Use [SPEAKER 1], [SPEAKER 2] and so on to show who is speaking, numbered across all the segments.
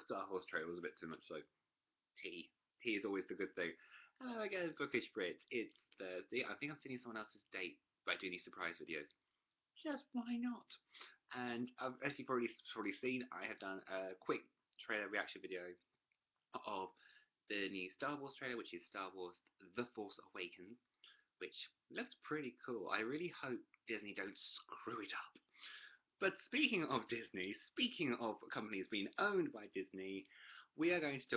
[SPEAKER 1] Star Wars trailer was a bit too much, so tea. Tea is always the good thing. Hello again, Bookish Brits. It's Thursday. I think I'm sitting someone else's date by doing these surprise videos. Just why not? And as you've probably seen, I have done a quick trailer reaction video of the new Star Wars trailer, which is Star Wars The Force Awakens, which looks pretty cool. I really hope Disney don't screw it up. But speaking of Disney, speaking of companies being owned by Disney, we are going to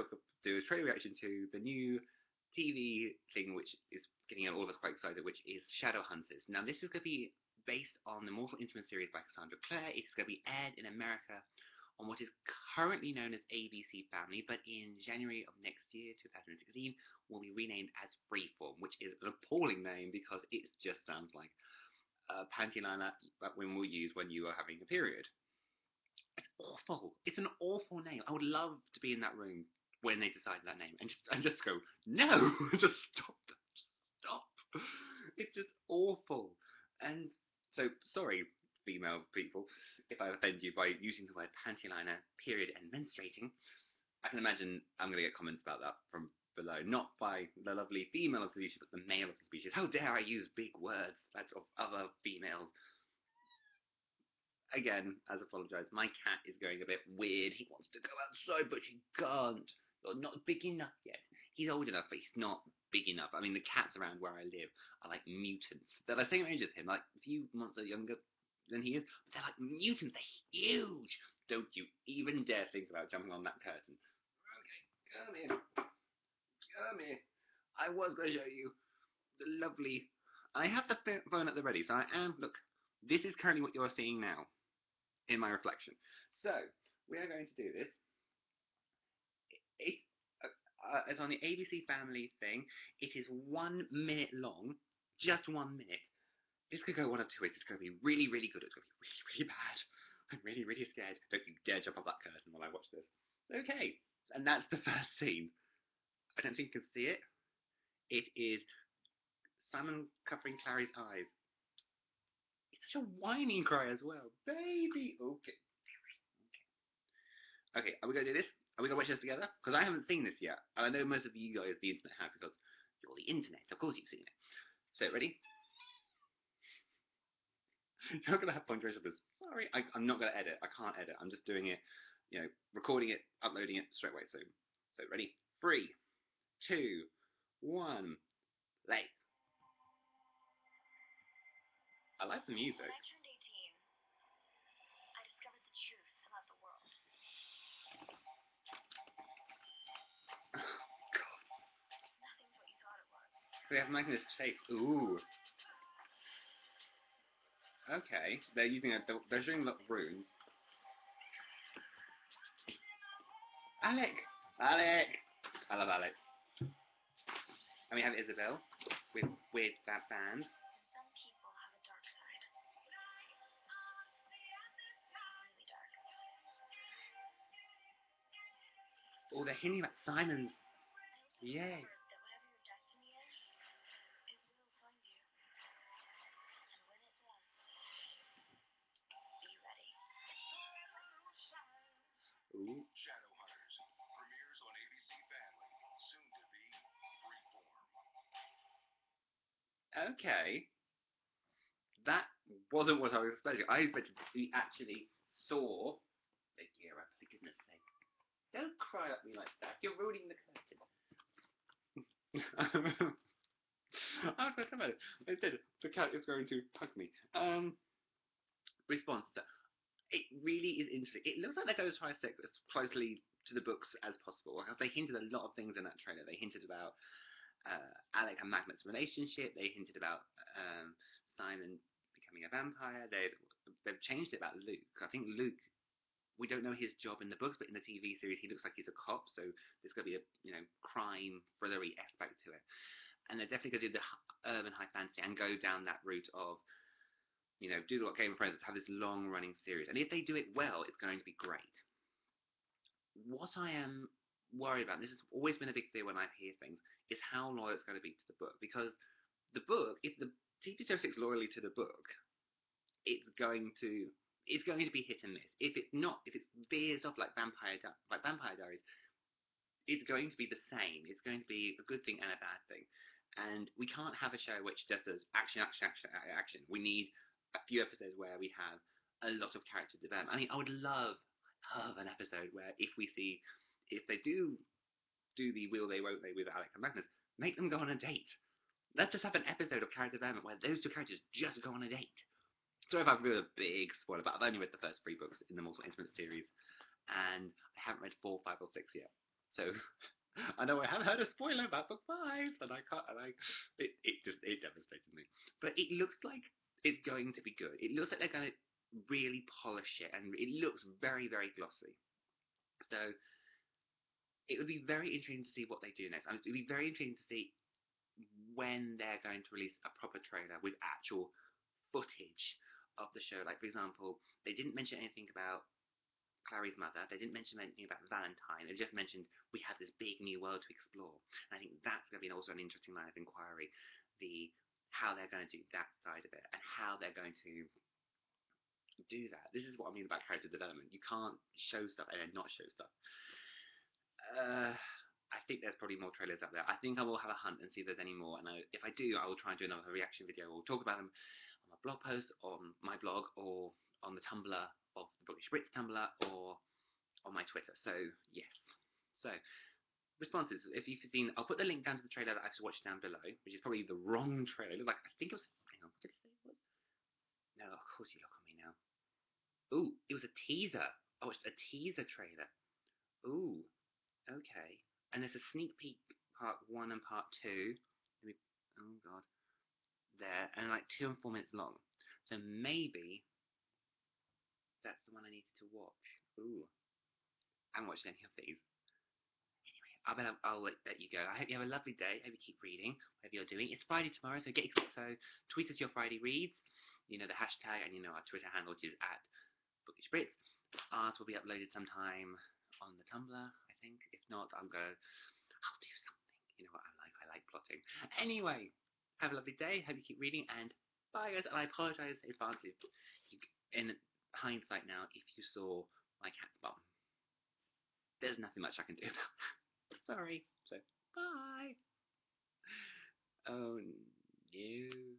[SPEAKER 1] do a trailer reaction to the new TV thing, which is getting all of us quite excited, which is Shadowhunters. Now, this is going to be based on the Mortal Instruments series by Cassandra Clare. It's going to be aired in America on what is currently known as ABC Family, but in January of next year, 2016, will be renamed as Freeform, which is an appalling name because it just sounds like a panty liner that women will use when you are having a period. It's awful. It's an awful name. I would love to be in that room when they decide that name and just go, no, just stop, stop. It's just awful. And so, sorry, female people, if I offend you by using the word panty liner, period, and menstruating. I can imagine I'm going to get comments about that from below, not by the lovely female of the species, but the male of the species. How dare I use big words that's of other females? Again, as apologise, my cat is going a bit weird. He wants to go outside, but he can't. Or not big enough yet. He's old enough, but he's not big enough. I mean, the cats around where I live are like mutants. They're the same age as him, like a few months younger than he is, but they're like mutants. They're huge. Don't you even dare think about jumping on that curtain. Okay, come here. Come here. I was going to show you the lovely... I have the phone at the ready, so I am... Look, this is currently what you're seeing now in my reflection. So, we are going to do this. It's on the ABC Family thing. It is 1 minute long, just 1 minute. This could go one of two ways. It's going to be really, really good. It's going to be really, really bad. I'm really, really scared. Don't you dare jump off that curtain while I watch this. Okay, and that's the first scene. I don't think you can see it. It is Simon covering Clary's eyes. It's such a whining cry as well. Baby! Okay. Okay, are we going to do this? Are we going to watch this together? Because I haven't seen this yet. And I know most of you guys, the internet, have, because you're the internet. Of course you've seen it. So, ready? You're going to have punctuation of this. Sorry, I'm not going to edit. I can't edit. I'm just doing it, you know, recording it, uploading it straight away. So ready? 3, 2, 1, play. I like the music.
[SPEAKER 2] When I turned 18, I discovered the truth about the world.
[SPEAKER 1] Oh, God.
[SPEAKER 2] Nothing's what you thought it was.
[SPEAKER 1] We have making this shape. Ooh. Okay. They're using they're showing a lot of runes. Alec! Alec! I love Alec. And we have Isabel with that band.
[SPEAKER 2] And some people have a dark side. Really dark.
[SPEAKER 1] Oh, they're hinting about Simon's.
[SPEAKER 2] I also
[SPEAKER 1] Yay.
[SPEAKER 2] discovered that whatever your destiny is, it will find you. And when it does, be ready.
[SPEAKER 1] Ooh.
[SPEAKER 3] Shadowhunters premieres on ABC Family, soon to be Freeform.
[SPEAKER 1] Okay. That wasn't what I was expecting. I expected we actually saw the gear up, for goodness sake. Don't cry at me like that. You're ruining the curtain. I was going to talk about it. Instead, the cat is going to hug me. Response. It really is interesting. It looks like they're going to try to stick as closely to the books as possible, because they hinted a lot of things in that trailer. They hinted about Alec and Magnet's relationship. They hinted about Simon becoming a vampire. They've changed it about Luke. I think Luke, we don't know his job in the books, but in the TV series he looks like he's a cop, so there's going to be a crime thrillery aspect to it. And they're definitely going to do the urban high fantasy and go down that route of, do what Game of Thrones, have this long running series. And if they do it well, it's going to be great. What I am worried about, and this has always been a big fear when I hear things, is how loyal it's going to be to the book. Because the book, if the TV show sticks loyally to the book, it's going to it's going to be hit and miss. If it's not, if it veers off like Vampire Diaries, it's going to be the same. It's going to be a good thing and a bad thing. And we can't have a show which just does action, action, action, action. We need a few episodes where we have a lot of character development. I mean, I would love an episode where if they do the will they, won't they with Alex and Magnus, make them go on a date. Let's just have an episode of character development where those two characters just go on a date. Sorry if I've read a big spoiler, but I've only read the first 3 books in the Multiple Instruments series, and I haven't read 4, 5, or 6 yet. So I know I have heard a spoiler about book 5, and it devastated me. But it looks like it's going to be good. It looks like they're going to really polish it, and it looks very, very glossy. So it would be very interesting to see what they do next. It would be very interesting to see when they're going to release a proper trailer with actual footage of the show. Like, for example, they didn't mention anything about Clary's mother. They didn't mention anything about Valentine. They just mentioned we have this big new world to explore. And I think that's going to be also an interesting line of inquiry, how they're going to do that side of it and how they're going to do that. This is what I mean about character development. You can't show stuff and then not show stuff. I think there's probably more trailers out there. I think I will have a hunt and see if there's any more. And if I do, I will try and do another reaction video. We'll talk about them on my blog post, on my blog, or on the Tumblr of the Bookish Brits Tumblr, or on my Twitter. So yes. So responses. If you've seen, I'll put the link down to the trailer that I actually watched down below, which is probably the wrong trailer. It looked like, I think it was. Hang on, what did it say it was? No, of course you look on me now. Ooh, it was a teaser. I watched a teaser trailer. Ooh, okay. And there's a sneak peek part 1 and part 2. Oh god, there, and like 2 and 4 minutes long. So maybe that's the one I needed to watch. Ooh, I haven't watched any of these. Anyway, I'll let you go. I hope you have a lovely day. I hope you keep reading, whatever you're doing. It's Friday tomorrow, so tweet us your Friday reads. You know the hashtag, and you know our Twitter handle, which is @Bookish Brits. Ours will be uploaded sometime on the Tumblr, I think. If not, I'll do something. You know what I'm like. I like plotting. Anyway, have a lovely day. Hope you keep reading, and bye, guys. And I apologise in advance in hindsight now, if you saw my cat's bum. There's nothing much I can do about that. Sorry. So, bye. Oh, no.